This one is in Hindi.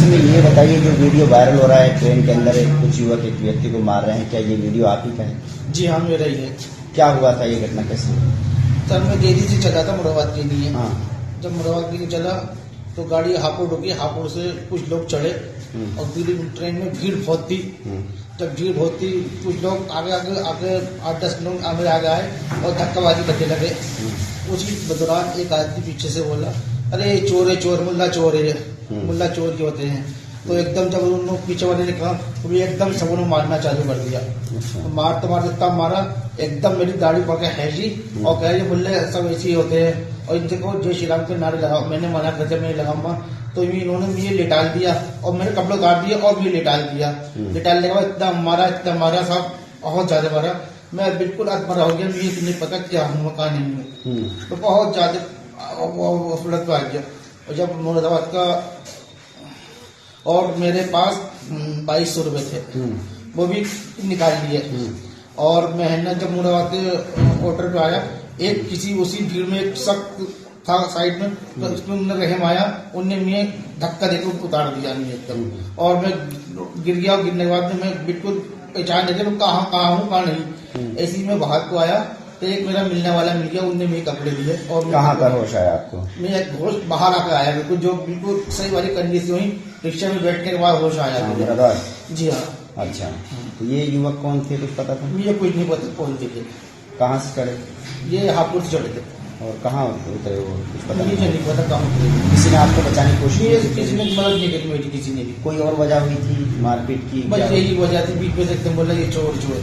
में ये बताइए, जो वीडियो वायरल हो रहा है ट्रेन के अंदर कुछ युवक एक व्यक्ति को मार रहे हैं, क्या ये वीडियो आप ही का है? जी हाँ, मेरा ही है। क्या हुआ था, ये घटना कैसे? सर मैं देरी से चला था मुरादाबाद के लिए। हाँ। जब मुरादाबाद के लिए चला तो गाड़ी हापुड़ रुकी, हापुड़ से कुछ लोग चढ़े और ट्रेन में भीड़ बहुत थी। जब भीड़ बहुत थी, कुछ लोग आगे 8-10 लोग आगे आए और धक्काबाजी करने लगे। उसी दौरान एक आदमी पीछे से बोला, अरे चोर है चोर, मुल्ला चोर है, मुल्ला चोर के होते हैं। तो एकदम जब उन लोग पीछे वाले ने कहा तो भी एकदम सबने मारना चालू कर दिया। मारते मारते तब मारा, एकदम मेरी दाढ़ी पकड़ के हैजी और कह रही मुल्ले सब ऐसे ही होते हैं और इनसे कहो जय श्री राम के नारे लगाओ। मैंने मना कर दिया, मैं लगाऊंगा। तो इन्होंने मुझे लेटाल दिया और मेरे कपड़े उतार दिए और मुझे लेटाल दिया। लेटालने के बाद इतना मारा साहब, बहुत ज्यादा मारा। मैं बिल्कुल अधमरा हो गया, मुझे नहीं पता क्या हूँ कहा नहीं हूँ। तो बहुत ज्यादा फुलत पे आ गया। और जब मुरादाबाद का और मेरे पास 2200 रुपए थे, वो भी निकाल लिए। और मैं जब मुरादाबाद के ऑर्डर पे आया, एक किसी उसी भीड़ में एक शख्स था साइड में, तो उसमें उन्हें रहम आया, उनने मुझे धक्का देकर उतार दिया मुझे एकदम। और मैं गिर गया। गिरने के बाद मैं बिल्कुल पहचान नहीं था कहाँ हूँ कहाँ नहीं। ऐसे ही मैं बाहर को आया तो एक मेरा मिलने वाला मिल गया, उनने मेरे कपड़े दिए। और कहाँ पर होश आया आपको? मैं होश बाहर आकर आया, बिल्कुल जो बिल्कुल सही वाली कंडीशन हुई। रिक्शा में बैठने के बाद होश आया मुझे। जी हाँ। अच्छा, तो ये युवक कौन थे, कुछ पता था? मुझे कुछ नहीं पता कौन थे। कहाँ से चढ़े? ये हापुड़ से चढ़े थे। और कहाँ उतरे वो, कुछ पता मुझे नहीं पता कहाँ उतरे। किसी ने आपको बचाने की कोशिश की? किसी ने मदद नहीं करी मेरी, किसी ने भी। कोई और वजह हुई थी मारपीट की? बस यही वजह थी, बीच में से एकदम बोला ये चोर चोर।